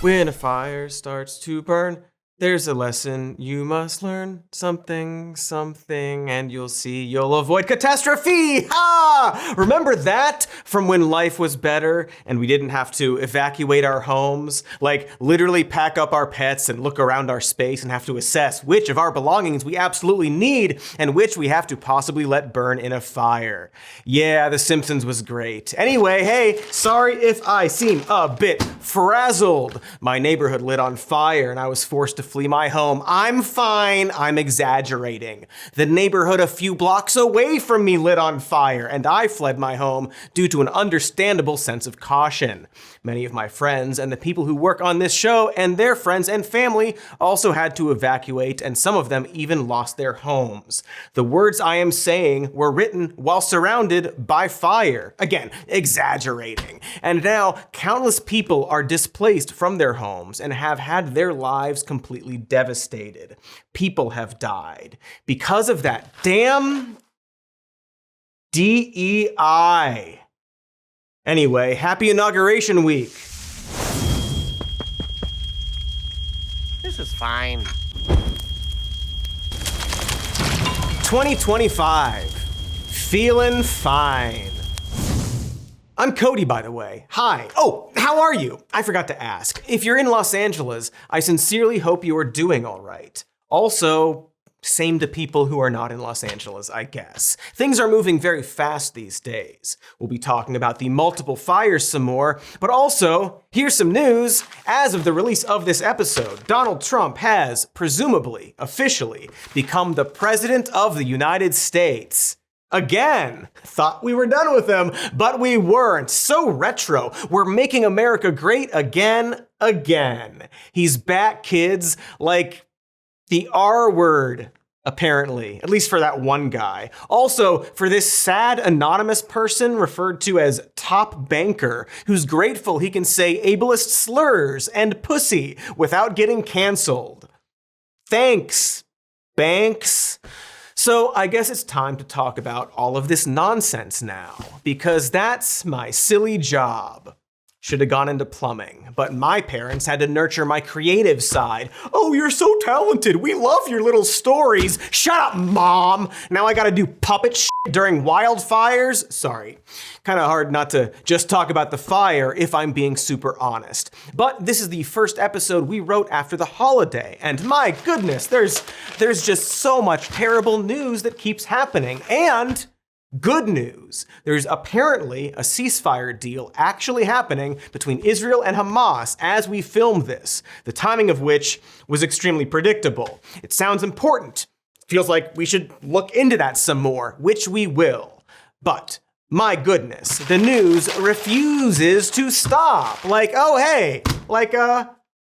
When a fire starts to burn, there's a lesson you must learn. Something, and you'll see you'll avoid catastrophe. Ha! Remember that from when life was better and we didn't have to evacuate our homes? Like literally pack up our pets and look around our space and have to assess which of our belongings we absolutely need and which we have to possibly let burn in a fire. Yeah, The Simpsons was great. Anyway, hey, sorry if I seem a bit frazzled. My neighborhood lit on fire and I was forced to flee my home. I'm fine, I'm exaggerating. The neighborhood a few blocks away from me lit on fire and I fled my home due to an understandable sense of caution. Many of my friends and the people who work on this show and their friends and family also had to evacuate, and some of them even lost their homes. The words I am saying were written while surrounded by fire. Again, exaggerating. And now countless people are displaced from their homes and have had their lives completely devastated. People have died because of that damn DEI. Anyway, happy inauguration week. This is fine. 2025. Feeling fine. I'm Cody, by the way. Hi. Oh, how are you? I forgot to ask. If you're in Los Angeles, I sincerely hope you are doing all right. Also, same to people who are not in Los Angeles, I guess. Things are moving very fast these days. We'll be talking about the multiple fires some more, but also, here's some news. As of the release of this episode, Donald Trump has, presumably, officially, become the President of the United States. Again. Thought we were done with him, but we weren't. So retro. We're making America great again. He's back, kids. Like the R word, apparently. At least for that one guy. Also, for this sad anonymous person referred to as Top Banker, who's grateful he can say ableist slurs and pussy without getting canceled. Thanks, Banks. So I guess it's time to talk about all of this nonsense now, because that's my silly job. Should have gone into plumbing, but my parents had to nurture my creative side. Oh, you're so talented. We love your little stories. Shut up, Mom. Now I gotta do puppet shit during wildfires. Sorry. Kind of hard not to just talk about the fire if I'm being super honest. But this is the first episode we wrote after the holiday, and my goodness, there's just so much terrible news that keeps happening. And good news. There's apparently a ceasefire deal actually happening between Israel and Hamas as we filmed this, the timing of which was extremely predictable. It sounds important. Feels like we should look into that some more, which we will. But my goodness, the news refuses to stop. Like, oh hey, like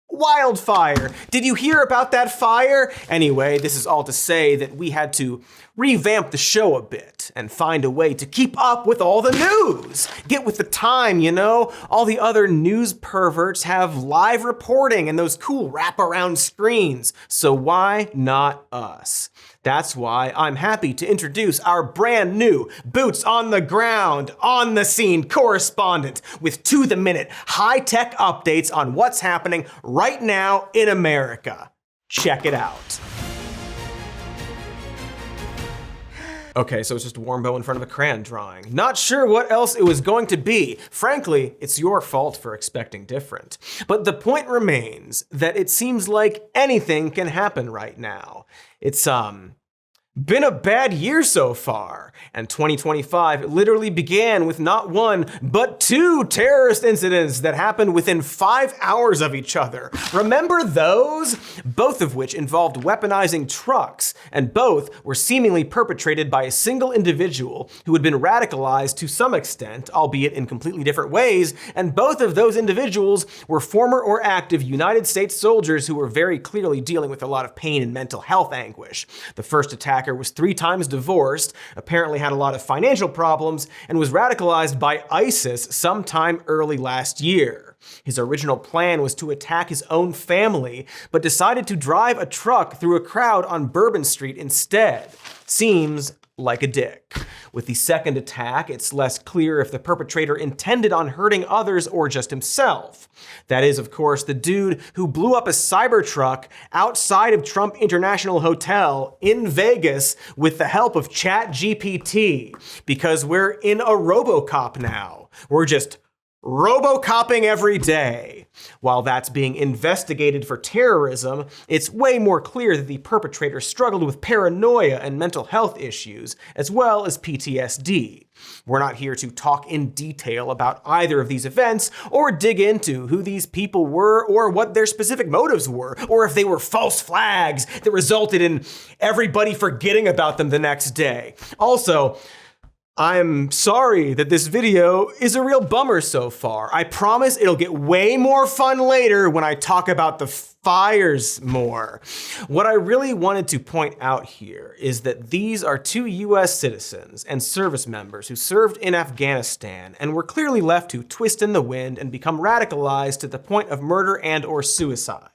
wildfire. Did you hear about that fire? Anyway, this is all to say that we had to revamp the show a bit and find a way to keep up with all the news. Get with the time, you know? All the other news perverts have live reporting and those cool wraparound screens. So why not us? That's why I'm happy to introduce our brand new boots on the ground, on the scene correspondent with to-the-minute high-tech updates on what's happening right now in America. Check it out. Okay, so it's just a warm bow in front of a crayon drawing. Not sure what else it was going to be. Frankly, it's your fault for expecting different. But the point remains that it seems like anything can happen right now. It's, been a bad year so far, and 2025 literally began with not one, but two terrorist incidents that happened within 5 hours of each other. Remember those? Both of which involved weaponizing trucks, and both were seemingly perpetrated by a single individual who had been radicalized to some extent, albeit in completely different ways, and both of those individuals were former or active United States soldiers who were very clearly dealing with a lot of pain and mental health anguish. The first attacker was 3 times divorced, apparently had a lot of financial problems, and was radicalized by ISIS sometime early last year. His original plan was to attack his own family, but decided to drive a truck through a crowd on Bourbon Street instead. Seems like a dick. With the second attack, it's less clear if the perpetrator intended on hurting others or just himself. That is, of course, the dude who blew up a Cybertruck outside of Trump International Hotel in Vegas with the help of ChatGPT, because we're in a RoboCop now. We're just RoboCopping every day. While that's being investigated for terrorism, it's way more clear that the perpetrator struggled with paranoia and mental health issues, as well as PTSD. We're not here to talk in detail about either of these events, or dig into who these people were, or what their specific motives were, or if they were false flags that resulted in everybody forgetting about them the next day. Also, I'm sorry that this video is a real bummer so far. I promise it'll get way more fun later when I talk about the fires more. What I really wanted to point out here is that these are two US citizens and service members who served in Afghanistan and were clearly left to twist in the wind and become radicalized to the point of murder and or suicide.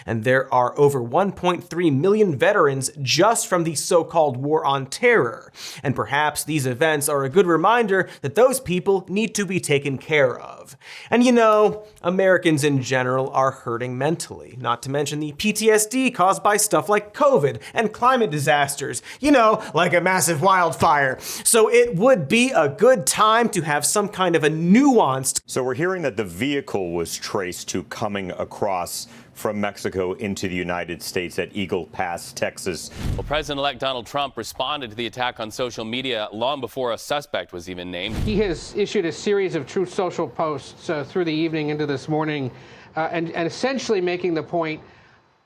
And there are over 1.3 million veterans just from the so-called war on terror. And perhaps these events are a good reminder that those people need to be taken care of. And you know, Americans in general are hurting mentally, not to mention the PTSD caused by stuff like COVID and climate disasters, you know, like a massive wildfire. So it would be a good time to have some kind of a nuanced. So we're hearing that the vehicle was traced to coming across from Mexico into the United States at Eagle Pass, Texas. Well, President-elect Donald Trump responded to the attack on social media long before a suspect was even named. He has issued a series of Truth Social posts through the evening into this morning, and essentially making the point,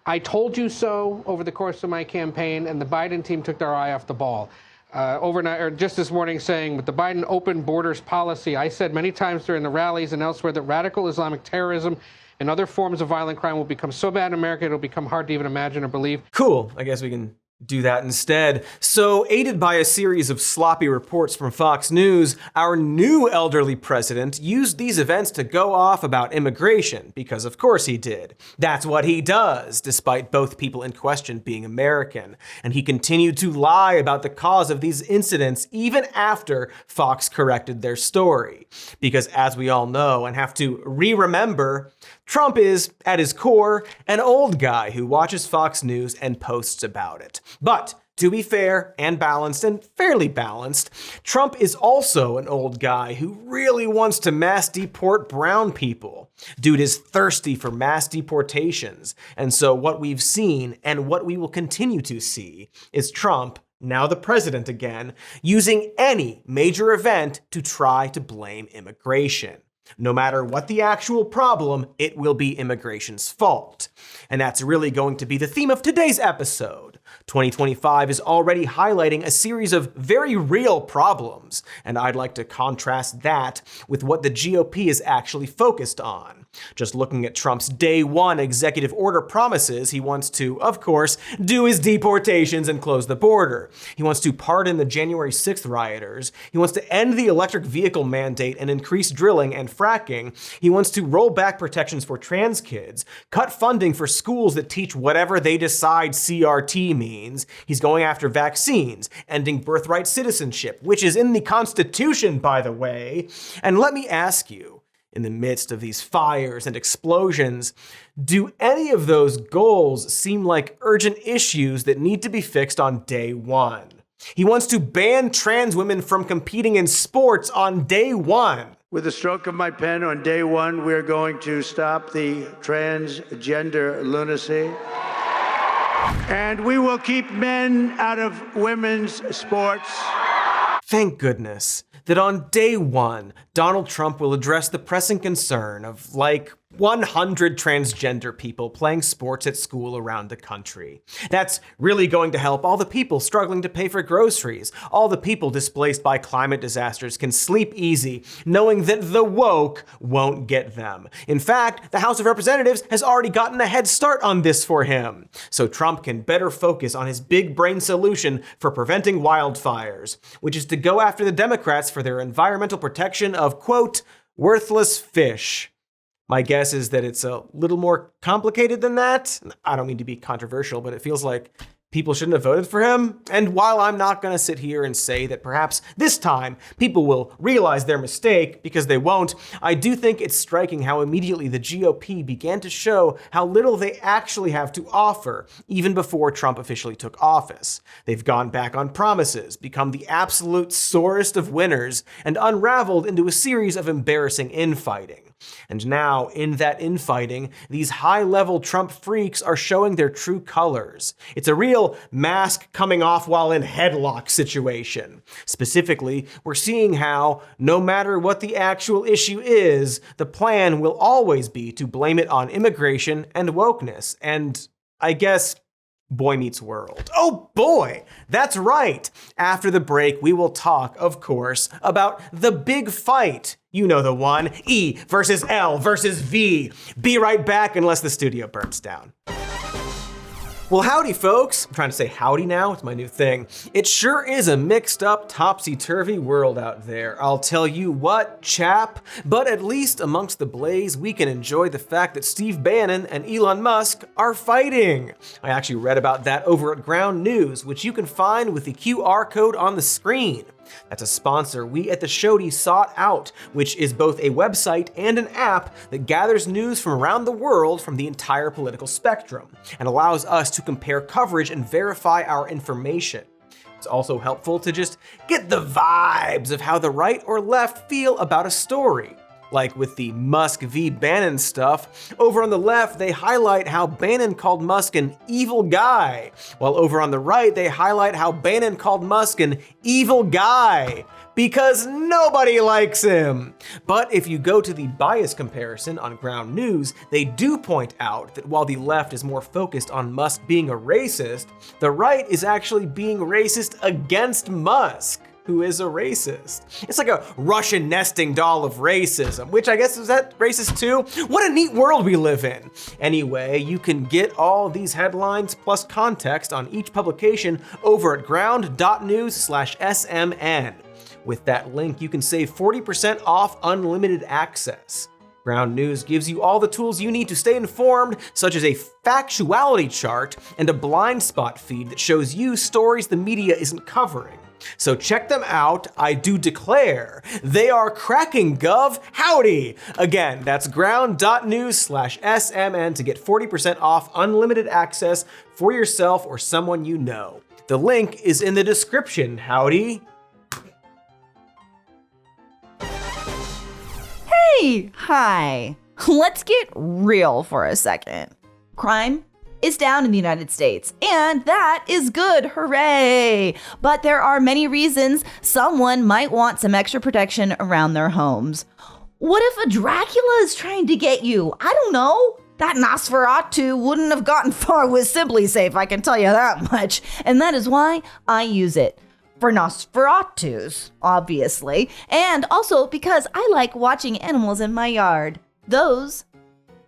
I told you so over the course of my campaign, and the Biden team took their eye off the ball. Overnight, or just this morning, saying, with the Biden open borders policy, I said many times during the rallies and elsewhere that radical Islamic terrorism and other forms of violent crime will become so bad in America it'll become hard to even imagine or believe. Cool, I guess we can do that instead. So, aided by a series of sloppy reports from Fox News, our new elderly president used these events to go off about immigration, because of course he did. That's what he does, despite both people in question being American. And he continued to lie about the cause of these incidents even after Fox corrected their story. Because as we all know and have to remember, Trump is, at his core, an old guy who watches Fox News and posts about it. But to be fair and balanced, and fairly balanced, Trump is also an old guy who really wants to mass deport brown people. Dude is thirsty for mass deportations. And so what we've seen, and what we will continue to see, is Trump, now the president again, using any major event to try to blame immigration. No matter what the actual problem, it will be immigration's fault. And that's really going to be the theme of today's episode. 2025 is already highlighting a series of very real problems, and I'd like to contrast that with what the GOP is actually focused on. Just looking at Trump's day one executive order promises, he wants to, of course, do his deportations and close the border. He wants to pardon the January 6th rioters. He wants to end the electric vehicle mandate and increase drilling and fracking. He wants to roll back protections for trans kids, cut funding for schools that teach whatever they decide CRT means. He's going after vaccines, ending birthright citizenship, which is in the Constitution, by the way. And let me ask you, in the midst of these fires and explosions, do any of those goals seem like urgent issues that need to be fixed on day one? He wants to ban trans women from competing in sports on day one. With the stroke of my pen on day one, we're going to stop the transgender lunacy. And we will keep men out of women's sports. Thank goodness that on day one, Donald Trump will address the pressing concern of, like, 100 transgender people playing sports at school around the country. That's really going to help all the people struggling to pay for groceries. All the people displaced by climate disasters can sleep easy, knowing that the woke won't get them. In fact, the House of Representatives has already gotten a head start on this for him. So Trump can better focus on his big brain solution for preventing wildfires, which is to go after the Democrats for their environmental protection of, quote, worthless fish. My guess is that it's a little more complicated than that. I don't mean to be controversial, but it feels like people shouldn't have voted for him. And while I'm not going to sit here and say that perhaps this time people will realize their mistake, because they won't, I do think it's striking how immediately the GOP began to show how little they actually have to offer, even before Trump officially took office. They've gone back on promises, become the absolute sorest of winners, and unraveled into a series of embarrassing infighting. And now, in that infighting, these high-level Trump freaks are showing their true colors. It's a real mask coming off while in headlock situation. Specifically, we're seeing how, no matter what the actual issue is, the plan will always be to blame it on immigration and wokeness, and, I guess, Boy Meets World. Oh boy, that's right. After the break, we will talk, of course, about the big fight. You know the one, E versus L versus V. Be right back unless the studio burns down. Well, howdy, folks. I'm trying to say howdy now. It's my new thing. It sure is a mixed up, topsy-turvy world out there. I'll tell you what, chap. But at least amongst the blaze, we can enjoy the fact that Steve Bannon and Elon Musk are fighting. I actually read about that over at Ground News, which you can find with the QR code on the screen. That's a sponsor we at the Shody sought out, which is both a website and an app that gathers news from around the world from the entire political spectrum, and allows us to compare coverage and verify our information. It's also helpful to just get the vibes of how the right or left feel about a story. Like with the Musk v. Bannon stuff, over on the left, they highlight how Bannon called Musk an evil guy, while over on the right, they highlight how Bannon called Musk an evil guy, because nobody likes him. But if you go to the bias comparison on Ground News, they do point out that while the left is more focused on Musk being a racist, the right is actually being racist against Musk, who is a racist. It's like a Russian nesting doll of racism, which I guess is that racist too? What a neat world we live in. Anyway, you can get all these headlines plus context on each publication over at ground.news/SMN. With that link, you can save 40% off unlimited access. Ground News gives you all the tools you need to stay informed, such as a factuality chart and a blind spot feed that shows you stories the media isn't covering. So check them out, I do declare. They are cracking, gov. Howdy! Again, that's ground.news/SMN to get 40% off unlimited access for yourself or someone you know. The link is in the description, howdy. Hey, hi. Let's get real for a second. Crime is down in the United States, and that is good, hooray! But there are many reasons someone might want some extra protection around their homes. What if a Dracula is trying to get you? I don't know. That Nosferatu wouldn't have gotten far with Simply Safe, I can tell you that much. And that is why I use it. For Nosferatus, obviously, and also because I like watching animals in my yard. Those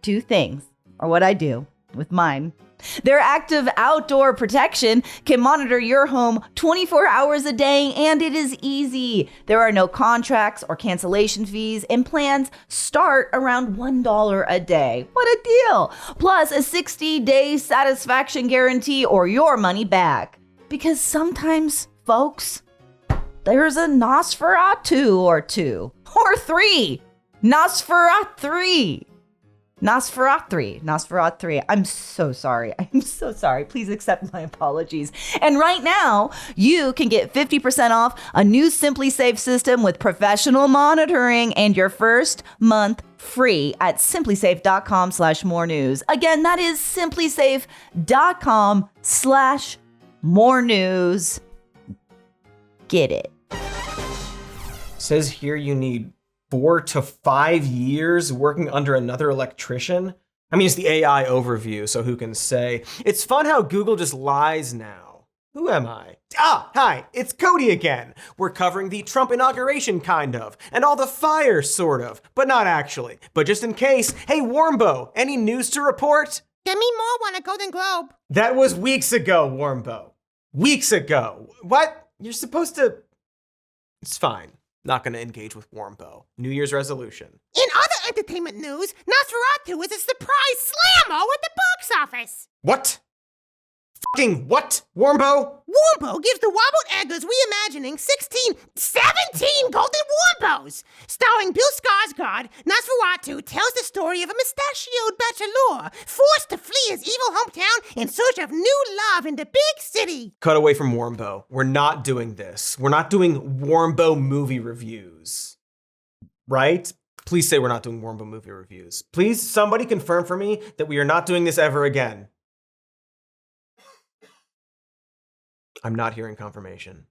two things are what I do with mine. Their active outdoor protection can monitor your home 24 hours a day, and it is easy. There are no contracts or cancellation fees, and plans start around $1 a day. What a deal! Plus a 60-day satisfaction guarantee or your money back. Because sometimes, folks, there's a Nosferatu or two, or three. Nosferatu. I'm so sorry. Please accept my apologies. And right now, you can get 50% off a new Simply Safe system with professional monitoring and your first month free at simplysafe.com/more news. Again, that is simplysafe.com/more news. Get it. Says here you need 4 to 5 years working under another electrician? I mean, it's the AI overview, so who can say? It's fun how Google just lies now. Who am I? Hi, it's Cody again. We're covering the Trump inauguration, kind of, and all the fire, sort of, but not actually. But just in case, hey, Warmbo, any news to report? Demi Moore won a Golden Globe. That was weeks ago, Warmbo. Weeks ago. What? You're supposed to... It's fine. Not gonna engage with Warmbo. New Year's resolution. In other entertainment news, Nosferatu is a surprise slammo at the box office. What? Fucking what, Warmbo? Warmbo gives the Wobbled Eggers reimagining 17 Golden Warmbos. Starring Bill Skarsgård, Nosferatu tells the story of a mustachioed bachelor forced to flee his evil hometown in search of new love in the big city. Cut away from Warmbo. We're not doing this. We're not doing Warmbo movie reviews. Right? Please say we're not doing Warmbo movie reviews. Please, somebody confirm for me that we are not doing this ever again. I'm not hearing confirmation.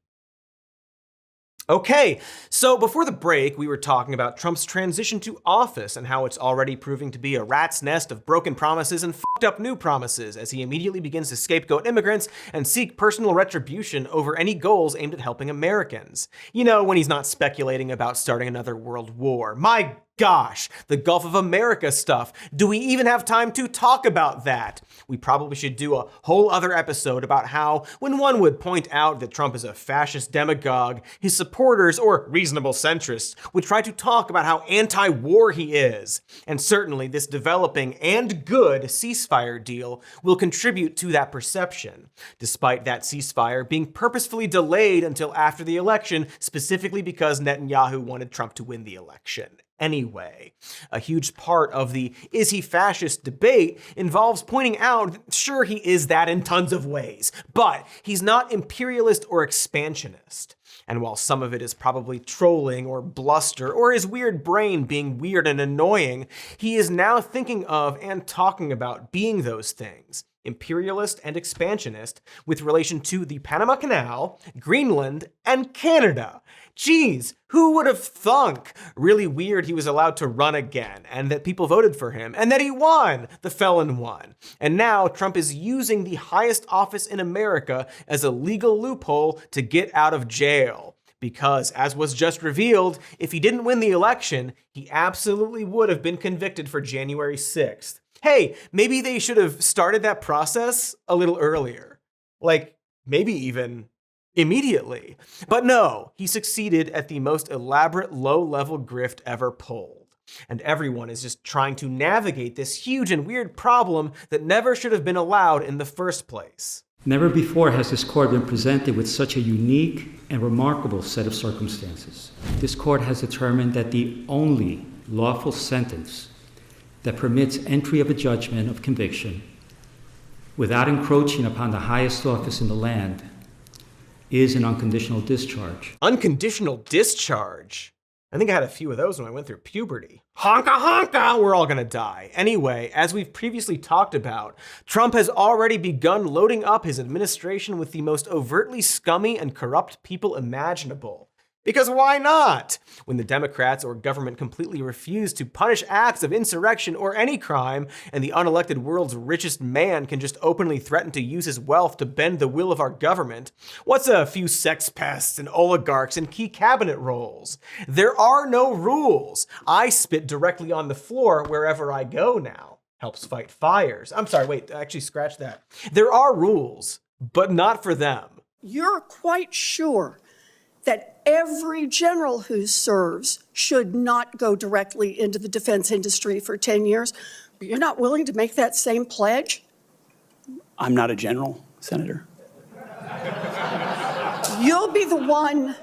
Okay, so before the break, we were talking about Trump's transition to office and how it's already proving to be a rat's nest of broken promises and fucked up new promises as he immediately begins to scapegoat immigrants and seek personal retribution over any goals aimed at helping Americans. You know, when he's not speculating about starting another world war. My gosh, the Gulf of America stuff. Do we even have time to talk about that? We probably should do a whole other episode about how, when one would point out that Trump is a fascist demagogue, his supporters, or reasonable centrists, would try to talk about how anti-war he is. And certainly this developing and good ceasefire deal will contribute to that perception, despite that ceasefire being purposefully delayed until after the election, specifically because Netanyahu wanted Trump to win the election. Anyway, a huge part of the is he fascist debate involves pointing out that sure, he is that in tons of ways, but he's not imperialist or expansionist. And while some of it is probably trolling or bluster or his weird brain being weird and annoying, he is now thinking of and talking about being those things, imperialist and expansionist, with relation to the Panama Canal, Greenland, and Canada. Geez, who would have thunk? Really weird he was allowed to run again, and that people voted for him, and that he won! The felon won. And now Trump is using the highest office in America as a legal loophole to get out of jail. Because, as was just revealed, if he didn't win the election, he absolutely would have been convicted for January 6th. Hey, maybe they should have started that process a little earlier. Like, maybe even immediately. But no, he succeeded at the most elaborate low-level grift ever pulled. And everyone is just trying to navigate this huge and weird problem that never should have been allowed in the first place. Never before has this court been presented with such a unique and remarkable set of circumstances. This court has determined that the only lawful sentence that permits entry of a judgment of conviction without encroaching upon the highest office in the land is an unconditional discharge. Unconditional discharge? I think I had a few of those when I went through puberty. Honka honka, we're all gonna die. Anyway, as we've previously talked about, Trump has already begun loading up his administration with the most overtly scummy and corrupt people imaginable. Because why not? When the Democrats or government completely refuse to punish acts of insurrection or any crime, and the unelected world's richest man can just openly threaten to use his wealth to bend the will of our government, what's a few sex pests and oligarchs in key cabinet roles? There are no rules. I spit directly on the floor wherever I go now. Helps fight fires. I'm sorry, wait, actually scratch that. There are rules, but not for them. You're quite sure that every general who serves should not go directly into the defense industry for 10 years. You're not willing to make that same pledge? I'm not a general, Senator. You'll be the one,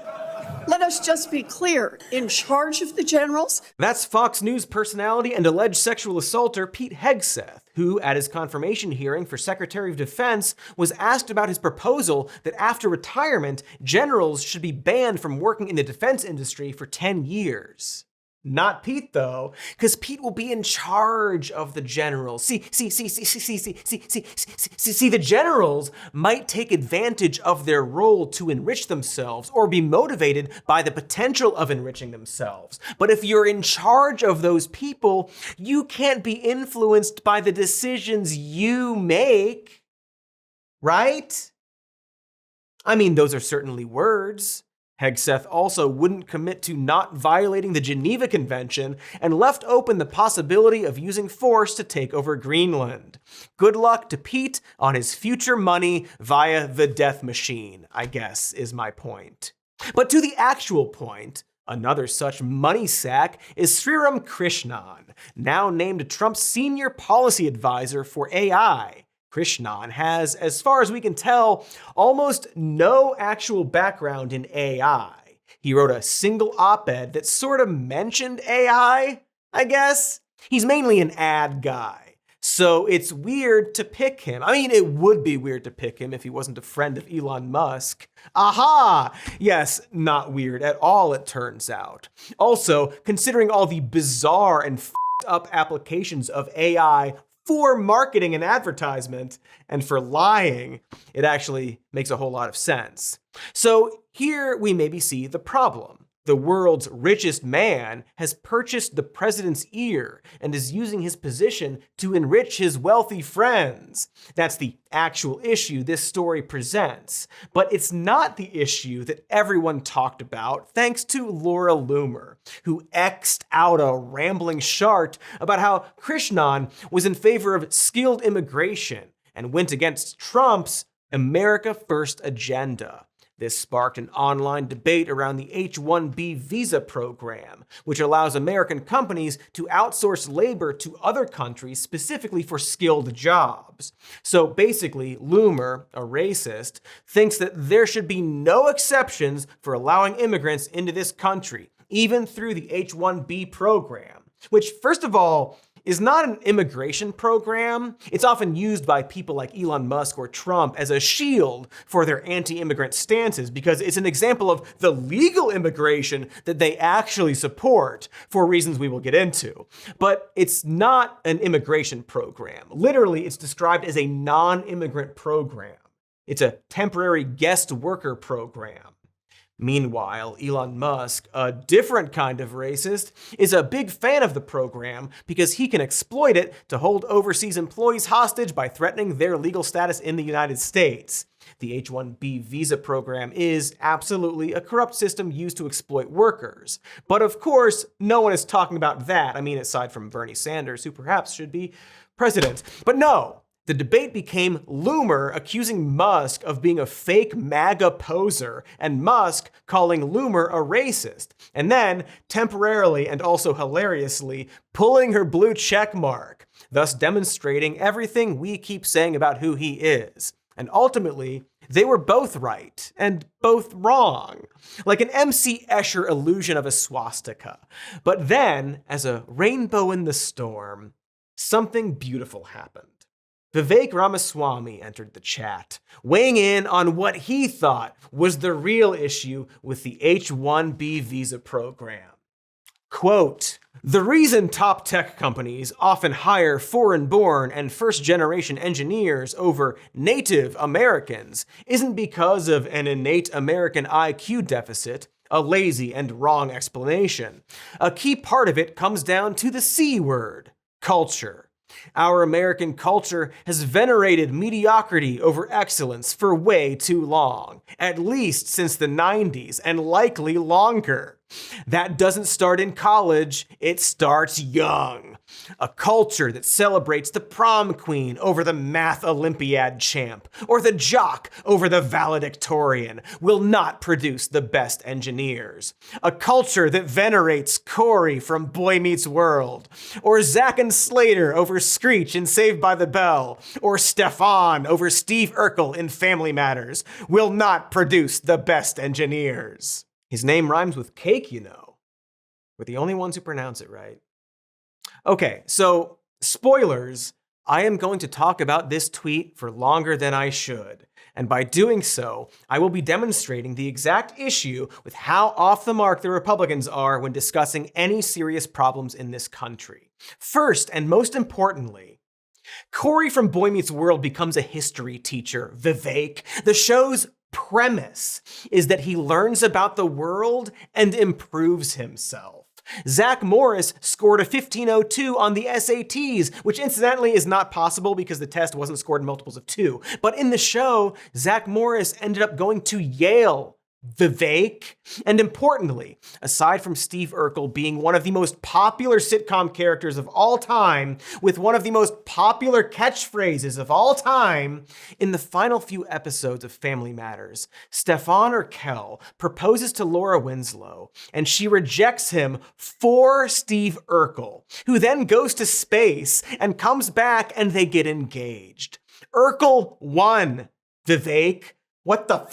let us just be clear, in charge of the generals. That's Fox News personality and alleged sexual assaulter Pete Hegseth, who, at his confirmation hearing for Secretary of Defense, was asked about his proposal that after retirement, generals should be banned from working in the defense industry for 10 years. Not Pete, though, because Pete will be in charge of the generals. See, the generals might take advantage of their role to enrich themselves or be motivated by the potential of enriching themselves. But if you're in charge of those people, you can't be influenced by the decisions you make, right? I mean, those are certainly words. Hegseth also wouldn't commit to not violating the Geneva Convention and left open the possibility of using force to take over Greenland. Good luck to Pete on his future money via the death machine, I guess, is my point. But to the actual point, another such money sack is Sriram Krishnan, now named Trump's senior policy advisor for AI. Krishnan has, as far as we can tell, almost no actual background in AI. He wrote a single op-ed that sort of mentioned AI, I guess. He's mainly an ad guy, so it's weird to pick him. I mean, it would be weird to pick him if he wasn't a friend of Elon Musk. Aha! Yes, not weird at all, it turns out. Also, considering all the bizarre and f***ed up applications of AI for marketing and advertisement, and for lying, it actually makes a whole lot of sense. So here we maybe see the problem. The world's richest man has purchased the president's ear and is using his position to enrich his wealthy friends. That's the actual issue this story presents. But it's not the issue that everyone talked about thanks to Laura Loomer, who X'd out a rambling chart about how Krishnan was in favor of skilled immigration and went against Trump's America First agenda. This sparked an online debate around the H-1B visa program, which allows American companies to outsource labor to other countries specifically for skilled jobs. So basically, Loomer, a racist, thinks that there should be no exceptions for allowing immigrants into this country, even through the H-1B program, which, first of all, is not an immigration program. It's often used by people like Elon Musk or Trump as a shield for their anti-immigrant stances because it's an example of the legal immigration that they actually support for reasons we will get into. But it's not an immigration program. Literally, it's described as a non-immigrant program. It's a temporary guest worker program. Meanwhile, Elon Musk, a different kind of racist, is a big fan of the program because he can exploit it to hold overseas employees hostage by threatening their legal status in the United States. The H-1B visa program is absolutely a corrupt system used to exploit workers. But of course, no one is talking about that. I mean, aside from Bernie Sanders, who perhaps should be president. But no. The debate became Loomer accusing Musk of being a fake MAGA poser and Musk calling Loomer a racist, and then temporarily and also hilariously pulling her blue check mark, thus demonstrating everything we keep saying about who he is. And ultimately, they were both right and both wrong, like an MC Escher illusion of a swastika. But then, as a rainbow in the storm, something beautiful happened. Vivek Ramaswamy entered the chat, weighing in on what he thought was the real issue with the H-1B visa program. Quote, "The reason top tech companies often hire foreign-born and first-generation engineers over native Americans isn't because of an innate American IQ deficit, a lazy and wrong explanation. A key part of it comes down to the C word, culture. Our American culture has venerated mediocrity over excellence for way too long, at least since the 90s, and likely longer. That doesn't start in college, it starts young. A culture that celebrates the prom queen over the math Olympiad champ, or the jock over the valedictorian, will not produce the best engineers. A culture that venerates Corey from Boy Meets World, or Zack and Slater over Screech in Saved by the Bell, or Stefan over Steve Urkel in Family Matters, will not produce the best engineers." His name rhymes with cake, you know. We're the only ones who pronounce it right. Okay, so spoilers, I am going to talk about this tweet for longer than I should. And by doing so, I will be demonstrating the exact issue with how off the mark the Republicans are when discussing any serious problems in this country. First, and most importantly, Corey from Boy Meets World becomes a history teacher, Vivek. The show's premise is that he learns about the world and improves himself. Zach Morris scored a 1502 on the SATs, which incidentally is not possible because the test wasn't scored in multiples of 2. But in the show, Zach Morris ended up going to Yale. Vivek. And importantly, aside from Steve Urkel being one of the most popular sitcom characters of all time, with one of the most popular catchphrases of all time, in the final few episodes of Family Matters, Stefan Urkel proposes to Laura Winslow, and she rejects him for Steve Urkel, who then goes to space and comes back and they get engaged. Urkel won. Vivek, what the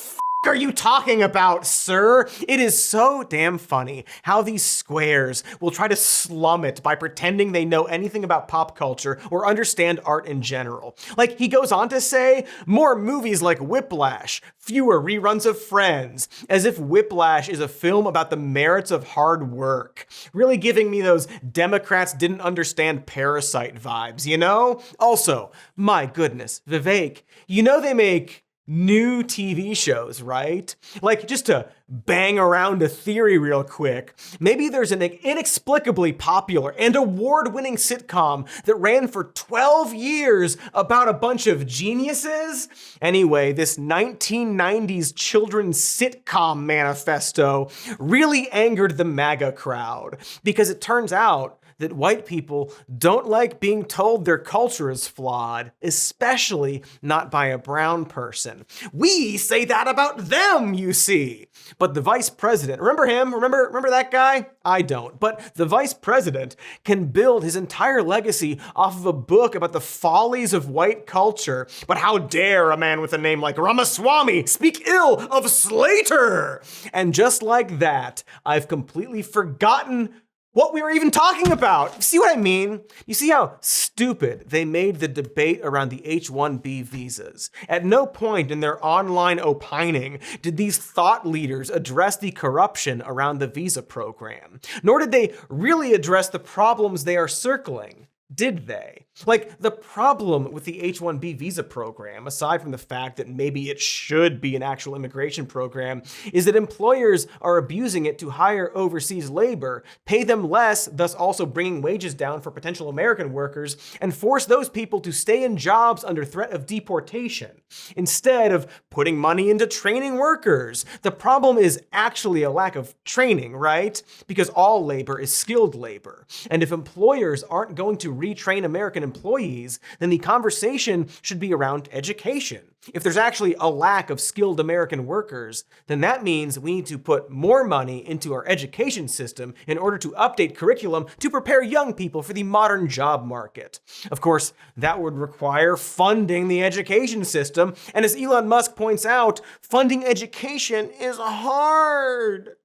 are you talking about, sir? It is so damn funny how these squares will try to slum it by pretending they know anything about pop culture or understand art in general. Like, he goes on to say, more movies like Whiplash, fewer reruns of Friends, as if Whiplash is a film about the merits of hard work. Really giving me those Democrats didn't understand Parasite vibes, you know? Also, my goodness, Vivek, you know they make new TV shows, right? Like, just to bang around a theory real quick, maybe there's an inexplicably popular and award-winning sitcom that ran for 12 years about a bunch of geniuses. Anyway, this 1990s children's sitcom manifesto really angered the MAGA crowd, because it turns out that white people don't like being told their culture is flawed, especially not by a brown person. We say that about them, you see. But the vice president, remember him? Remember that guy? I don't. But the vice president can build his entire legacy off of a book about the follies of white culture. But how dare a man with a name like Ramaswamy speak ill of Slater? And just like that, I've completely forgotten what we were even talking about. See what I mean? You see how stupid they made the debate around the H-1B visas. At no point in their online opining did these thought leaders address the corruption around the visa program. Nor did they really address the problems they are circling, did they? Like, the problem with the H-1B visa program, aside from the fact that maybe it should be an actual immigration program, is that employers are abusing it to hire overseas labor, pay them less, thus also bringing wages down for potential American workers, and force those people to stay in jobs under threat of deportation, instead of putting money into training workers. The problem is actually a lack of training, right? Because all labor is skilled labor. And if employers aren't going to retrain American employees, then the conversation should be around education. If there's actually a lack of skilled American workers, then that means we need to put more money into our education system in order to update curriculum to prepare young people for the modern job market. Of course, that would require funding the education system, and as Elon Musk points out, funding education is hard.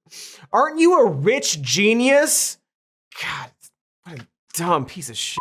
Aren't you a rich genius? God, what a dumb piece of shit.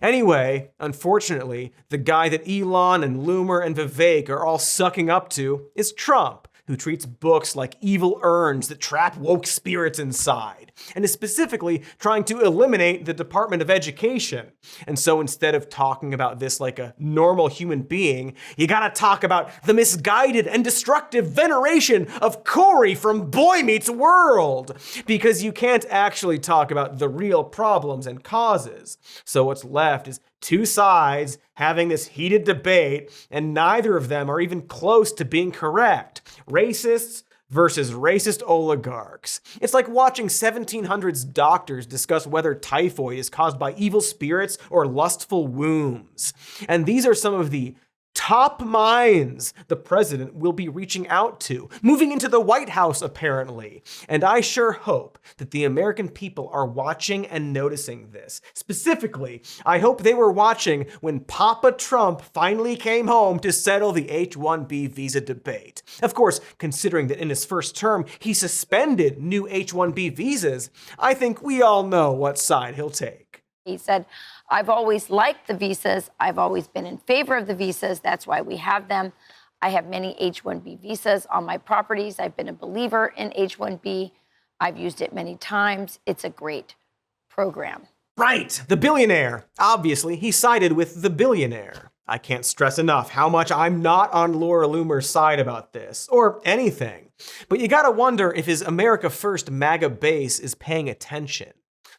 Anyway, unfortunately, the guy that Elon and Loomer and Vivek are all sucking up to is Trump, who treats books like evil urns that trap woke spirits inside, and is specifically trying to eliminate the Department of Education. And so instead of talking about this like a normal human being, you gotta talk about the misguided and destructive veneration of Corey from Boy Meets World, because you can't actually talk about the real problems and causes. So what's left is two sides having this heated debate, and neither of them are even close to being correct. Racists versus racist oligarchs. It's like watching 1700s doctors discuss whether typhoid is caused by evil spirits or lustful wombs. And these are some of the top minds the president will be reaching out to, moving into the White House apparently. And I sure hope that the American people are watching and noticing this. Specifically, I hope they were watching when Papa Trump finally came home to settle the H-1B visa debate. Of course, considering that in his first term, he suspended new H-1B visas, I think we all know what side he'll take. He said, I've always liked the visas. I've always been in favor of the visas. That's why we have them. I have many H-1B visas on my properties. I've been a believer in H-1B. I've used it many times. It's a great program. Right, the billionaire. Obviously, he sided with the billionaire. I can't stress enough how much I'm not on Laura Loomer's side about this, or anything. But you gotta wonder if his America First MAGA base is paying attention.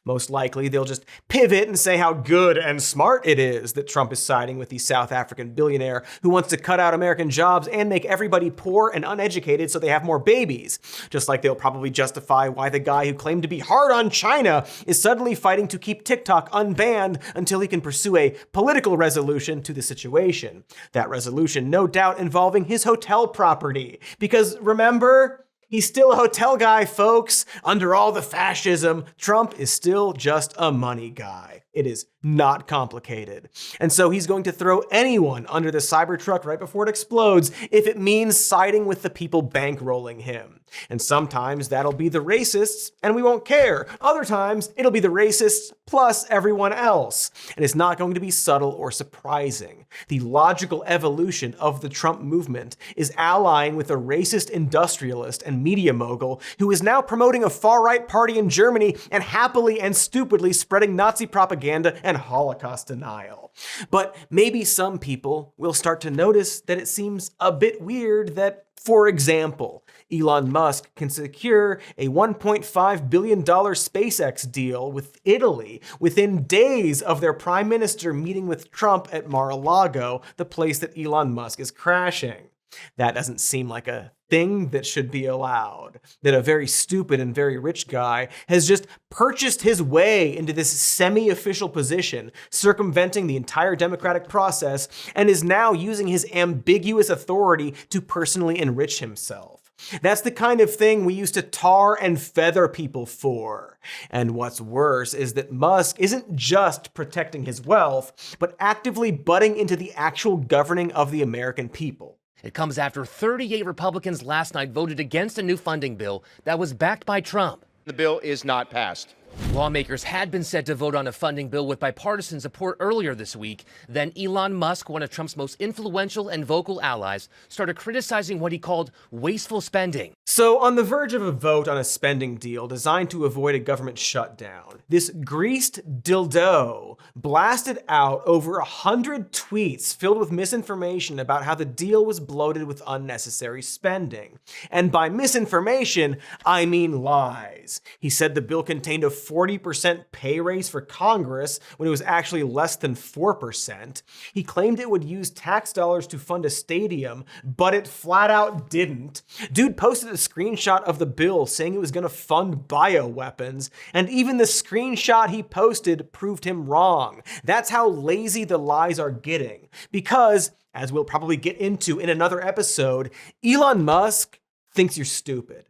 Most likely, they'll just pivot and say how good and smart it is that Trump is siding with the South African billionaire who wants to cut out American jobs and make everybody poor and uneducated so they have more babies. Just like they'll probably justify why the guy who claimed to be hard on China is suddenly fighting to keep TikTok unbanned until he can pursue a political resolution to the situation. That resolution, no doubt, involving his hotel property. Because remember, he's still a hotel guy, folks. Under all the fascism, Trump is still just a money guy. It is not complicated. And so he's going to throw anyone under the Cybertruck right before it explodes if it means siding with the people bankrolling him. And sometimes that'll be the racists and we won't care. Other times it'll be the racists plus everyone else. And it's not going to be subtle or surprising. The logical evolution of the Trump movement is allying with a racist industrialist and media mogul who is now promoting a far-right party in Germany and happily and stupidly spreading Nazi propaganda and Holocaust denial. But maybe some people will start to notice that it seems a bit weird that, for example, Elon Musk can secure a $1.5 billion SpaceX deal with Italy within days of their prime minister meeting with Trump at Mar-a-Lago, the place that Elon Musk is crashing. That doesn't seem like a thing that should be allowed. That a very stupid and very rich guy has just purchased his way into this semi-official position, circumventing the entire democratic process, and is now using his ambiguous authority to personally enrich himself. That's the kind of thing we used to tar and feather people for. And what's worse is that Musk isn't just protecting his wealth, but actively butting into the actual governing of the American people. It comes after 38 Republicans last night voted against a new funding bill that was backed by Trump. The bill is not passed. Lawmakers had been set to vote on a funding bill with bipartisan support earlier this week. Then Elon Musk, one of Trump's most influential and vocal allies, started criticizing what he called wasteful spending. So, on the verge of a vote on a spending deal designed to avoid a government shutdown, this greased dildo blasted out over 100 tweets filled with misinformation about how the deal was bloated with unnecessary spending. And by misinformation, I mean lies. He said the bill contained a 40% pay raise for Congress when it was actually less than 4%. He claimed it would use tax dollars to fund a stadium, but it flat out didn't. Dude posted a screenshot of the bill saying it was going to fund bioweapons, and even the screenshot he posted proved him wrong. That's how lazy the lies are getting. Because, as we'll probably get into in another episode, Elon Musk thinks you're stupid.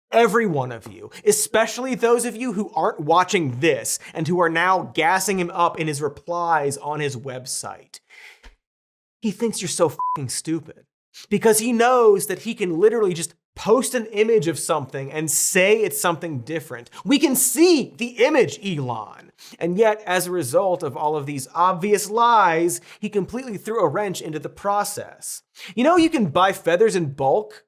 Every one of you, especially those of you who aren't watching this and who are now gassing him up in his replies on his website. He thinks you're so fucking stupid because he knows that he can literally just post an image of something and say it's something different. We can see the image, Elon. And yet, as a result of all of these obvious lies, he completely threw a wrench into the process. You know, you can buy feathers in bulk.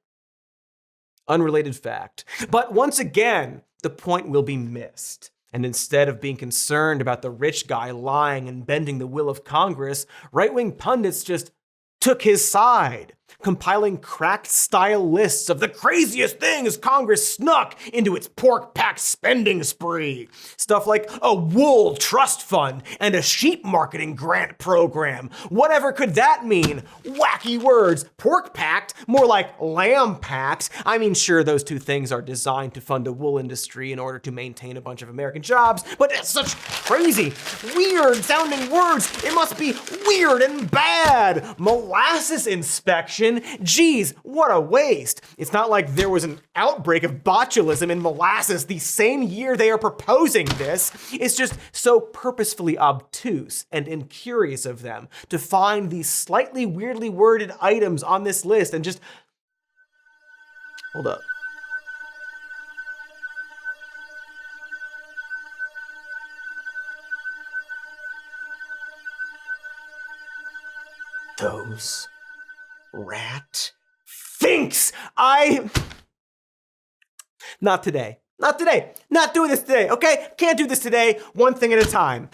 Unrelated fact. But once again, the point will be missed. And instead of being concerned about the rich guy lying and bending the will of Congress, right-wing pundits just took his side, compiling cracked-style lists of the craziest things Congress snuck into its pork-packed spending spree. Stuff like a wool trust fund and a sheep marketing grant program. Whatever could that mean? Wacky words. Pork-packed? More like lamb-packed. I mean, sure, those two things are designed to fund a wool industry in order to maintain a bunch of American jobs, but it's such crazy, weird-sounding words. It must be weird and bad. Molasses inspection? Geez, what a waste. It's not like there was an outbreak of botulism in molasses the same year they are proposing this. It's just so purposefully obtuse and incurious of them to find these slightly weirdly worded items on this list and just... Hold up. Those rat finks! Not today. Not today. Not doing this today, okay? Can't do this today. One thing at a time.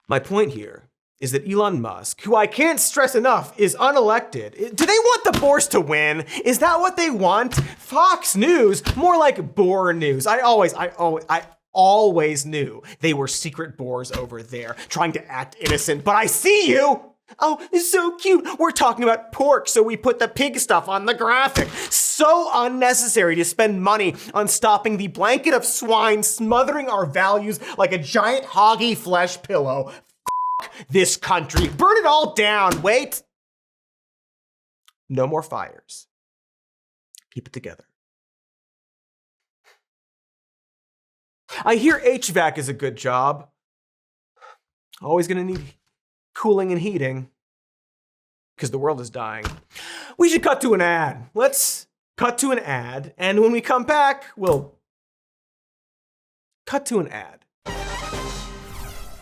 My point here is that Elon Musk, who I can't stress enough is unelected. Do they want the Boers to win? Is that what they want? Fox News? More like Boer News. I always knew they were secret Boers over there, trying to act innocent, but I see you! Oh, it's so cute. We're talking about pork, so we put the pig stuff on the graphic. So unnecessary to spend money on stopping the blanket of swine smothering our values like a giant hoggy flesh pillow. F*** this country. Burn it all down. Wait. No more fires. Keep it together. I hear HVAC is a good job. Always gonna need cooling and heating. Because the world is dying. We should cut to an ad. Let's cut to an ad, and when we come back, we'll cut to an ad.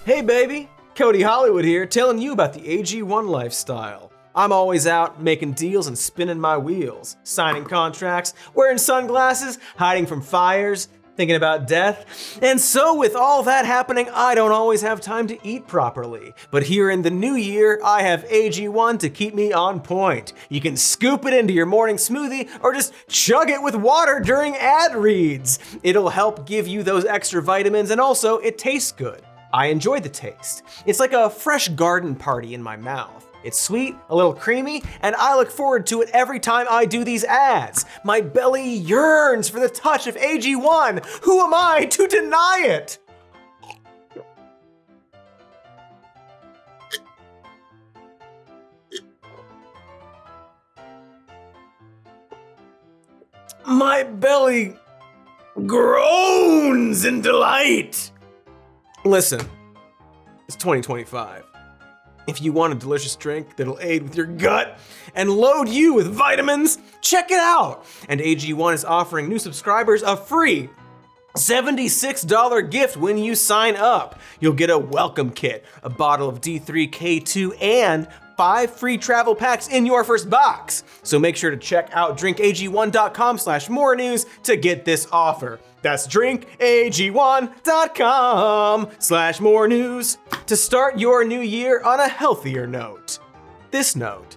Hey baby, Cody Hollywood here, telling you about the AG1 lifestyle. I'm always out making deals and spinning my wheels, signing contracts, wearing sunglasses, hiding from fires, thinking about death. And so with all that happening, I don't always have time to eat properly. But here in the new year, I have AG1 to keep me on point. You can scoop it into your morning smoothie or just chug it with water during ad reads. It'll help give you those extra vitamins, and also it tastes good. I enjoy the taste. It's like a fresh garden party in my mouth. It's sweet, a little creamy, and I look forward to it every time I do these ads. My belly yearns for the touch of AG1. Who am I to deny it? My belly groans in delight. Listen, it's 2025. If you want a delicious drink that'll aid with your gut and load you with vitamins, check it out. And AG1 is offering new subscribers a free $76 gift when you sign up. You'll get a welcome kit, a bottle of D3K2, and 5 free travel packs in your first box. So make sure to check out drinkag1.com/more news to get this offer. That's drinkag1.com/more news to start your new year on a healthier note. This note.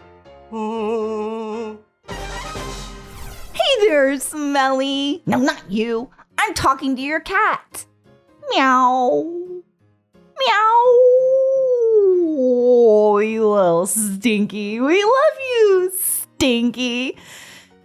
Hey there, Smelly. No, not you. I'm talking to your cat. Meow. Meow. Oh, you little stinky. We love you, Stinky.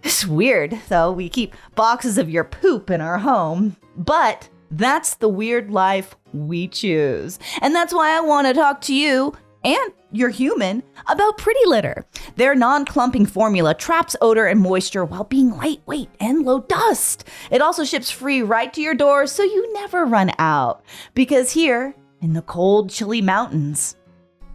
It's weird, though. We keep boxes of your poop in our home. But that's the weird life we choose. And that's why I want to talk to you, and you're human, about Pretty Litter. Their non-clumping formula traps odor and moisture while being lightweight and low dust. It also ships free right to your door, so you never run out. Because here, in the cold, chilly mountains,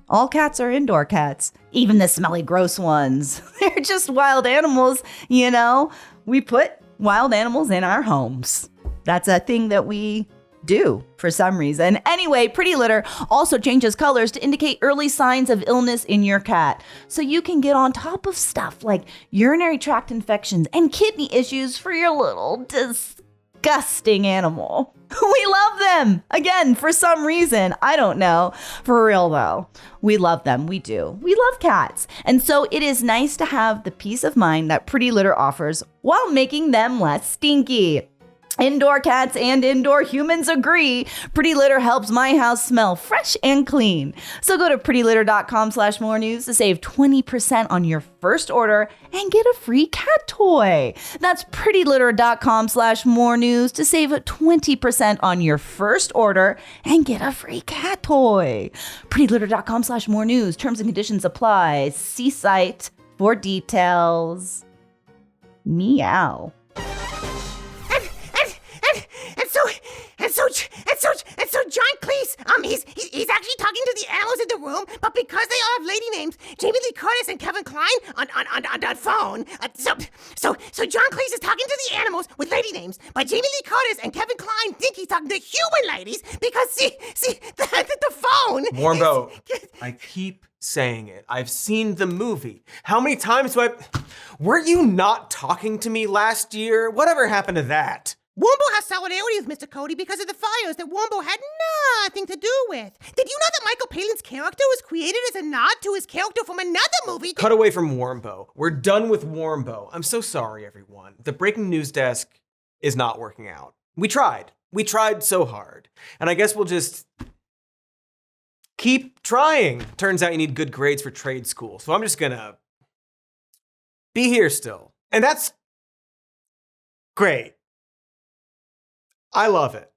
all cats are indoor cats, even the smelly, gross ones. They're just wild animals, you know? We put wild animals in our homes. That's a thing that we do for some reason. Anyway, Pretty Litter also changes colors to indicate early signs of illness in your cat, so you can get on top of stuff like urinary tract infections and kidney issues for your little disgusting animal. We love them. Again, for some reason, I don't know. For real though, we love them. We do. We love cats. And so it is nice to have the peace of mind that Pretty Litter offers while making them less stinky. Indoor cats and indoor humans agree. Pretty Litter helps my house smell fresh and clean. So go to prettylitter.com/more news to save 20% on your first order and get a free cat toy. That's prettylitter.com/more news to save 20% on your first order and get a free cat toy. prettylitter.com/more news. Terms and conditions apply. See site for details. Meow. And so John Cleese, he's actually talking to the animals in the room, but because they all have lady names, Jamie Lee Curtis and Kevin Kline on that phone. So John Cleese is talking to the animals with lady names, but Jamie Lee Curtis and Kevin Kline think he's talking to human ladies because see the phone. Warmbo, I keep saying it. I've seen the movie. How many times do I? Weren't you not talking to me last year? Whatever happened to that? Wombo has solidarity with Mr. Cody because of the fires that Wombo had nothing to do with. Did you know that Michael Palin's character was created as a nod to his character from another movie? Cut away from Warmbo. We're done with Warmbo. I'm so sorry, everyone. The breaking news desk is not working out. We tried. We tried so hard. And I guess we'll just keep trying. Turns out you need good grades for trade school. So I'm just gonna be here still. And that's great. I love it.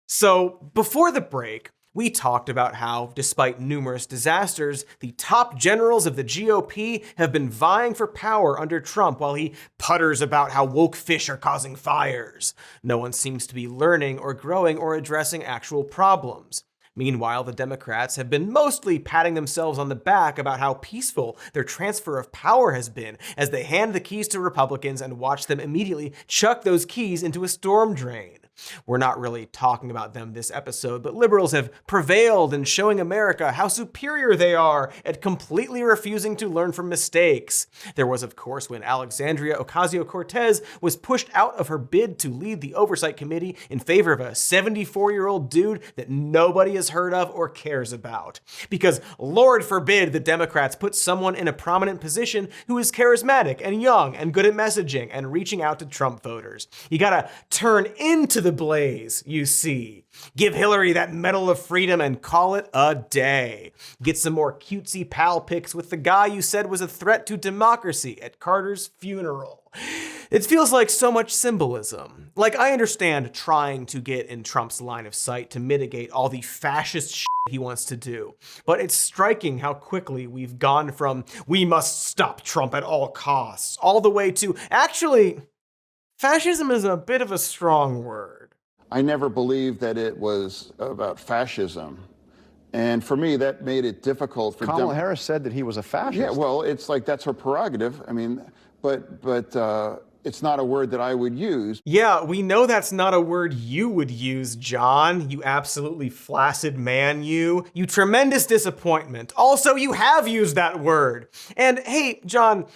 So before the break, We talked about how, despite numerous disasters, the top generals of the GOP have been vying for power under Trump while he putters about how woke fish are causing fires. No one seems to be learning or growing or addressing actual problems. Meanwhile, the Democrats have been mostly patting themselves on the back about how peaceful their transfer of power has been as they hand the keys to Republicans and watch them immediately chuck those keys into a storm drain. We're not really talking about them this episode, but liberals have prevailed in showing America how superior they are at completely refusing to learn from mistakes. There was, of course, when Alexandria Ocasio-Cortez was pushed out of her bid to lead the Oversight Committee in favor of a 74-year-old dude that nobody has heard of or cares about. Because Lord forbid the Democrats put someone in a prominent position who is charismatic and young and good at messaging and reaching out to Trump voters. You gotta turn into the blaze, you see. Give Hillary that Medal of Freedom and call it a day. Get some more cutesy pal pics with the guy you said was a threat to democracy at Carter's funeral. It feels like so much symbolism. Like, I understand trying to get in Trump's line of sight to mitigate all the fascist shit he wants to do, but it's striking how quickly we've gone from we must stop Trump at all costs all the way to actually fascism is a bit of a strong word. I never believed that it was about fascism. And for me, that made it difficult for Kamala Harris said that he was a fascist. Yeah, well, it's like that's her prerogative. I mean, but it's not a word that I would use. Yeah, we know that's not a word you would use, John. You absolutely flaccid man, you. You tremendous disappointment. Also, you have used that word. And hey, John,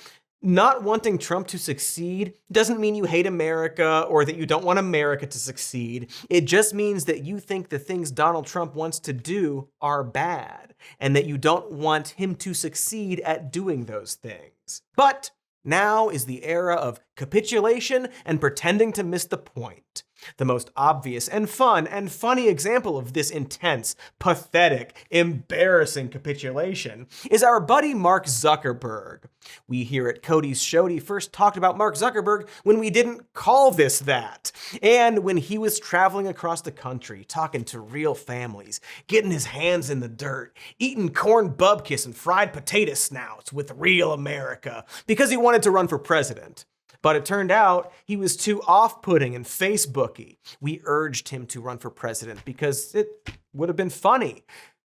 not wanting Trump to succeed doesn't mean you hate America or that you don't want America to succeed. It just means that you think the things Donald Trump wants to do are bad and that you don't want him to succeed at doing those things. But now is the era of capitulation and pretending to miss the point. The most obvious and fun and funny example of this intense, pathetic, embarrassing capitulation is our buddy Mark Zuckerberg. We here at Cody's Shody first talked about Mark Zuckerberg when we didn't call this that, and when he was traveling across the country, talking to real families, getting his hands in the dirt, eating corn bupkis and fried potato snouts with real America, because he wanted to run for president. But it turned out he was too off-putting and Facebooky. We urged him to run for president because it would have been funny,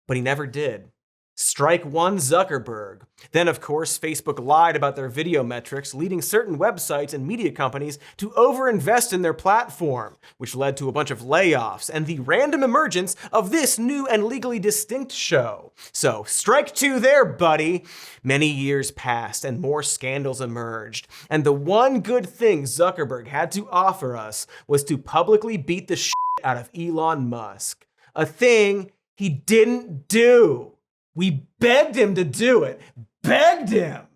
but he never did. Strike one, Zuckerberg. Then, of course, Facebook lied about their video metrics, leading certain websites and media companies to overinvest in their platform, which led to a bunch of layoffs and the random emergence of this new and legally distinct show. So, strike two there, buddy. Many years passed and more scandals emerged, and the one good thing Zuckerberg had to offer us was to publicly beat the shit out of Elon Musk. A thing he didn't do. We begged him to do it. Begged him.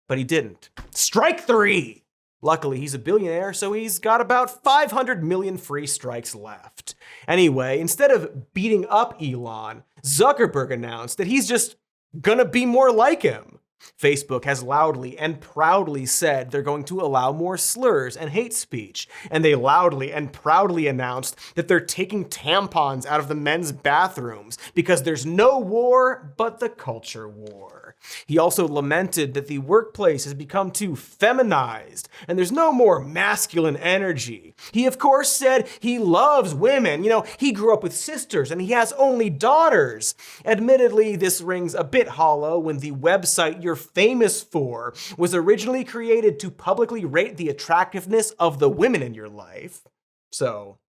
But he didn't. Strike three. Luckily, he's a billionaire, so he's got about 500 million free strikes left. Anyway, instead of beating up Elon, Zuckerberg announced that he's just gonna be more like him. Facebook has loudly and proudly said they're going to allow more slurs and hate speech, and they loudly and proudly announced that they're taking tampons out of the men's bathrooms because there's no war but the culture war. He also lamented that the workplace has become too feminized and there's no more masculine energy. He, of course, said he loves women. You know, he grew up with sisters and he has only daughters. Admittedly, this rings a bit hollow when the website you're famous for was originally created to publicly rate the attractiveness of the women in your life. So,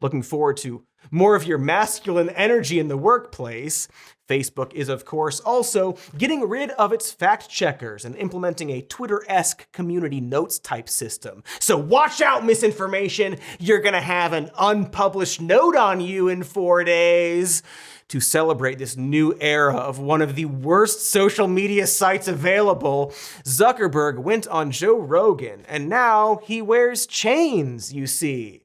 looking forward to more of your masculine energy in the workplace. Facebook is, of course, also getting rid of its fact checkers and implementing a Twitter-esque community notes type system. So watch out, misinformation. You're gonna have an unpublished note on you in 4 days. To celebrate this new era of one of the worst social media sites available, Zuckerberg went on Joe Rogan, and now he wears chains, you see.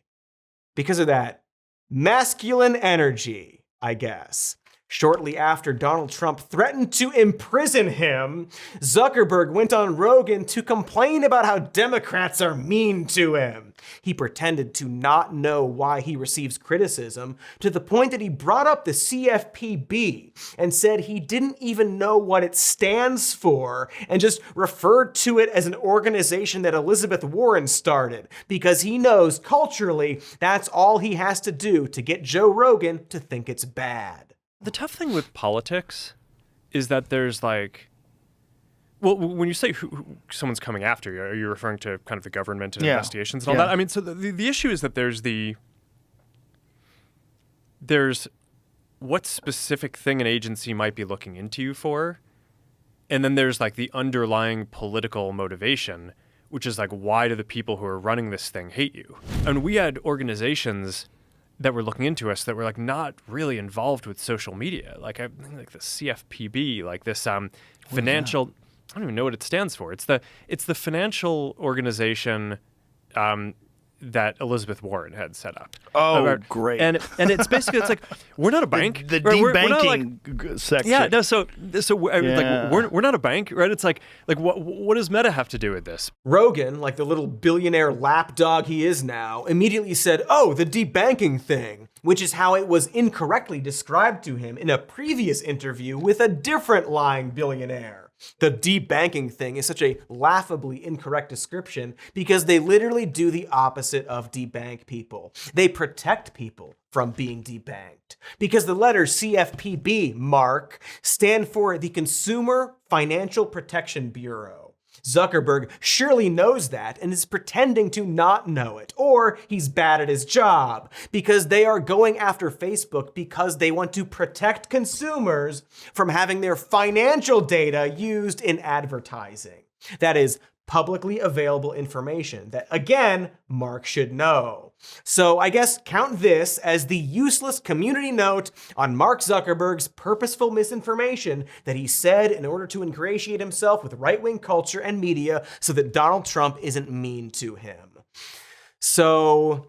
Because of that masculine energy, I guess. Shortly after Donald Trump threatened to imprison him, Zuckerberg went on Rogan to complain about how Democrats are mean to him. He pretended to not know why he receives criticism, to the point that he brought up the CFPB and said he didn't even know what it stands for and just referred to it as an organization that Elizabeth Warren started, because he knows culturally that's all he has to do to get Joe Rogan to think it's bad. The tough thing with politics is that there's like, well, when you say someone's coming after you, are you referring to kind of the government and investigations and all that? I mean, so the issue is that there's what specific thing an agency might be looking into you for, and then there's like the underlying political motivation, which is like, why do the people who are running this thing hate you? And we had organizations that were looking into us that were like not really involved with social media, like I think like the CFPB, like this financial. I don't even know what it stands for. It's the financial organization that Elizabeth Warren had set up. Oh, great! And it's basically it's like we're not a bank. The right? debanking section. Yeah, no. So like we're not a bank, right? It's like what does Meta have to do with this? Rogan, like the little billionaire lapdog he is now, immediately said, "Oh, the debanking thing," which is how it was incorrectly described to him in a previous interview with a different lying billionaire. The debanking thing is such a laughably incorrect description because they literally do the opposite of debank people. They protect people from being debanked because the letters CFPB, Mark, stand for the Consumer Financial Protection Bureau. Zuckerberg surely knows that and is pretending to not know it, or he's bad at his job, because they are going after Facebook because they want to protect consumers from having their financial data used in advertising. That is publicly available information that, again, Mark should know. So I guess count this as the useless community note on Mark Zuckerberg's purposeful misinformation that he said in order to ingratiate himself with right-wing culture and media so that Donald Trump isn't mean to him. So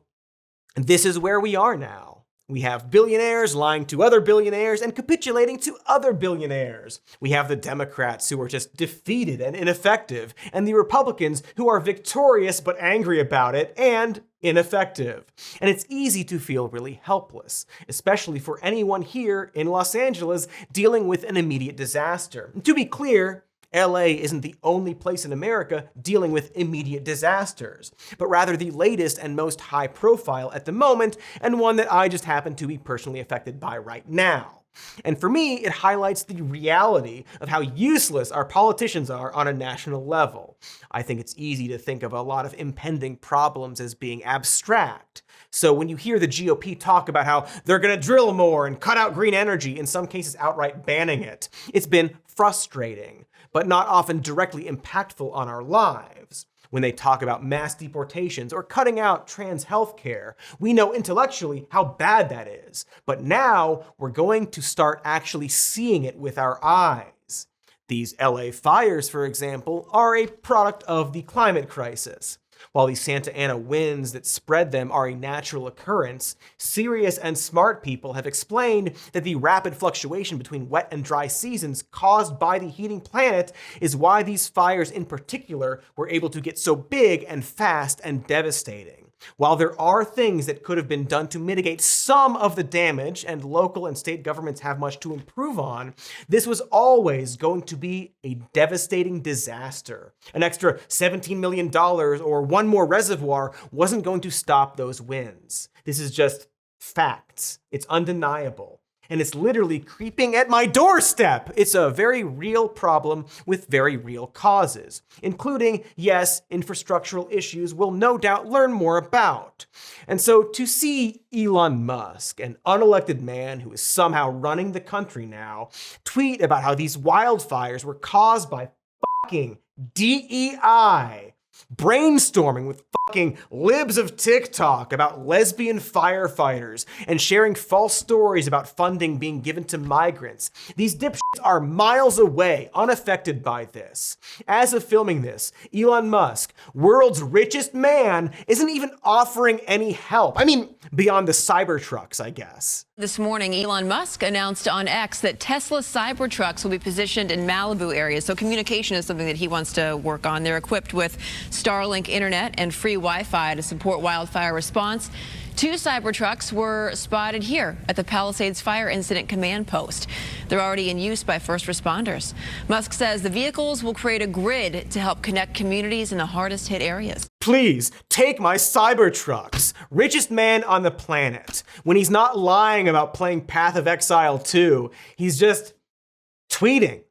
this is where we are now. We have billionaires lying to other billionaires and capitulating to other billionaires. We have the Democrats who are just defeated and ineffective, and the Republicans who are victorious but angry about it and ineffective. And it's easy to feel really helpless, especially for anyone here in Los Angeles dealing with an immediate disaster. And to be clear, LA isn't the only place in America dealing with immediate disasters, but rather the latest and most high profile at the moment, and one that I just happen to be personally affected by right now. And for me, it highlights the reality of how useless our politicians are on a national level. I think it's easy to think of a lot of impending problems as being abstract. So when you hear the GOP talk about how they're going to drill more and cut out green energy, in some cases outright banning it, it's been frustrating, but not often directly impactful on our lives. When they talk about mass deportations or cutting out trans healthcare, we know intellectually how bad that is. But now we're going to start actually seeing it with our eyes. These LA fires, for example, are a product of the climate crisis. While the Santa Ana winds that spread them are a natural occurrence, serious and smart people have explained that the rapid fluctuation between wet and dry seasons caused by the heating planet is why these fires in particular were able to get so big and fast and devastating. While there are things that could have been done to mitigate some of the damage, and local and state governments have much to improve on, this was always going to be a devastating disaster. An extra $17 million or one more reservoir wasn't going to stop those winds. This is just facts. It's undeniable. And it's literally creeping at my doorstep. It's a very real problem with very real causes, including, yes, infrastructural issues we'll no doubt learn more about. And so to see Elon Musk, an unelected man who is somehow running the country now, tweet about how these wildfires were caused by fucking DEI, brainstorming with fucking libs of TikTok about lesbian firefighters and sharing false stories about funding being given to migrants. These dipshits are miles away, unaffected by this. As of filming this, Elon Musk, world's richest man, isn't even offering any help. I mean, beyond the Cybertrucks, I guess. This morning, Elon Musk announced on X that Tesla Cybertrucks will be positioned in Malibu areas. So communication is something that he wants to work on. They're equipped with Starlink internet and free Wi-Fi to support wildfire response. 2 Cybertrucks were spotted here at the Palisades Fire Incident Command Post. They're already in use by first responders. Musk says the vehicles will create a grid to help connect communities in the hardest hit areas. Please, take my Cybertrucks. Richest man on the planet. When he's not lying about playing Path of Exile 2, he's just tweeting.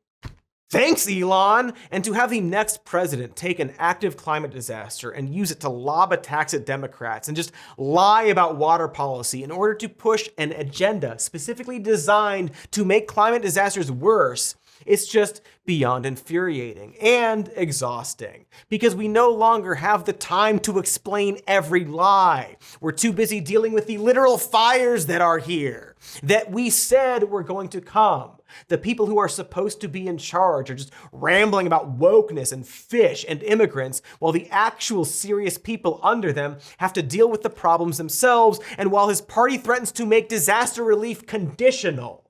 Thanks, Elon! And to have the next president take an active climate disaster and use it to lob attacks at Democrats and just lie about water policy in order to push an agenda specifically designed to make climate disasters worse, it's just beyond infuriating and exhausting because we no longer have the time to explain every lie. We're too busy dealing with the literal fires that are here, that we said were going to come. The people who are supposed to be in charge are just rambling about wokeness and fish and immigrants, while the actual serious people under them have to deal with the problems themselves, and while his party threatens to make disaster relief conditional.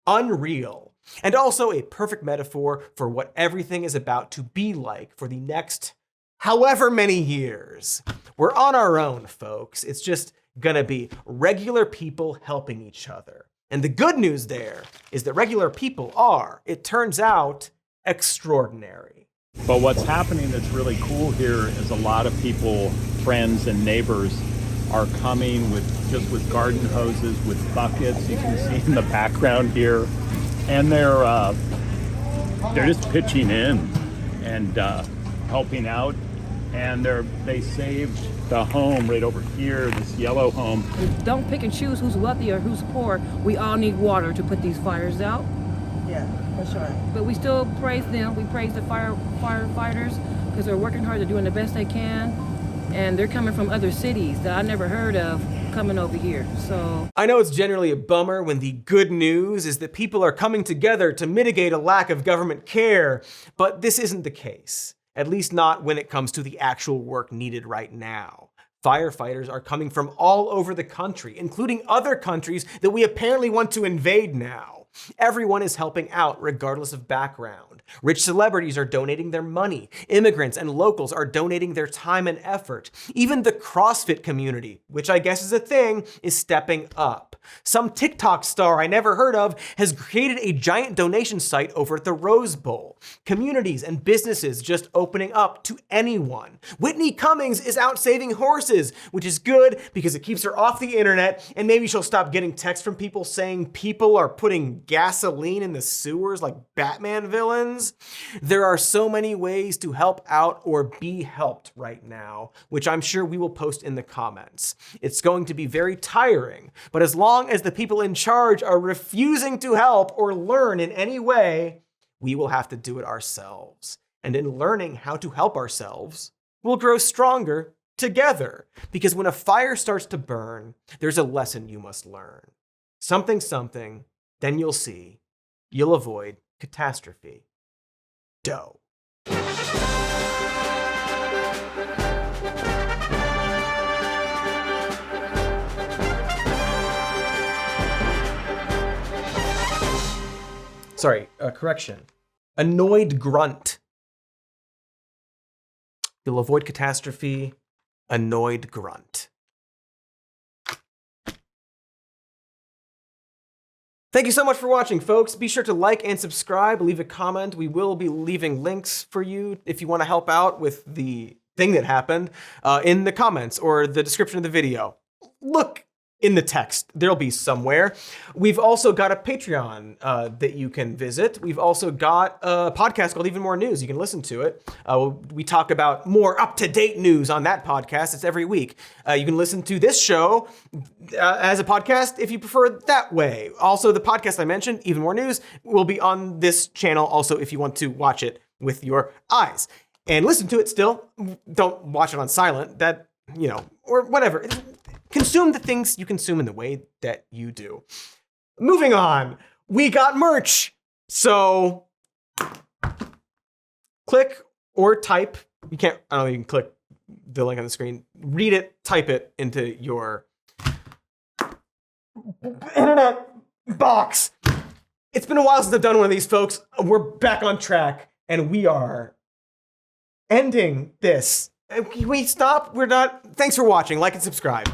Unreal. And also a perfect metaphor for what everything is about to be like for the next however many years. We're on our own, folks. It's just gonna be regular people helping each other. And the good news there is that regular people are, it turns out, extraordinary. But what's happening that's really cool here is a lot of people, friends and neighbors, are coming with garden hoses, with buckets. You can see in the background here, and they're just pitching in and helping out. And they saved the home right over here, this yellow home. Don't pick and choose who's wealthy or who's poor. We all need water to put these fires out. Yeah, that's right. But we still praise them. We praise the firefighters because they're working hard. They're doing the best they can. And they're coming from other cities that I never heard of coming over here. So I know it's generally a bummer when the good news is that people are coming together to mitigate a lack of government care, but this isn't the case. At least not when it comes to the actual work needed right now. Firefighters are coming from all over the country, including other countries that we apparently want to invade now. Everyone is helping out regardless of background. Rich celebrities are donating their money. Immigrants and locals are donating their time and effort. Even the CrossFit community, which I guess is a thing, is stepping up. Some TikTok star I never heard of has created a giant donation site over at the Rose Bowl. Communities and businesses just opening up to anyone. Whitney Cummings is out saving horses, which is good because it keeps her off the internet, and maybe she'll stop getting texts from people saying people are putting gasoline in the sewers like Batman villains. There are so many ways to help out or be helped right now, which I'm sure we will post in the comments. It's going to be very tiring, but as long as the people in charge are refusing to help or learn in any way, we will have to do it ourselves. And in learning how to help ourselves, we'll grow stronger together. Because when a fire starts to burn, there's a lesson you must learn. Something, then you'll see. You'll avoid catastrophe. Dough. Sorry, correction. Annoyed grunt. You'll avoid catastrophe. Annoyed grunt. Thank you so much for watching, folks. Be sure to like and subscribe, leave a comment. We will be leaving links for you if you want to help out with the thing that happened in the comments or the description of the video. Look in the text, there'll be somewhere. We've also got a Patreon that you can visit. We've also got a podcast called Even More News. You can listen to it. We talk about more up-to-date news on that podcast. It's every week. You can listen to this show as a podcast if you prefer it that way. Also, the podcast I mentioned, Even More News, will be on this channel also if you want to watch it with your eyes. and listen to it still. Don't watch it on silent. That, or whatever. Consume the things you consume in the way that you do. Moving on, we got merch. So click or type. I don't know if you can click the link on the screen. Read it, type it into your internet box. It's been a while since I've done one of these, folks. We're back on track, and we are ending this. Can we stop? We're not. Thanks for watching. Like and subscribe.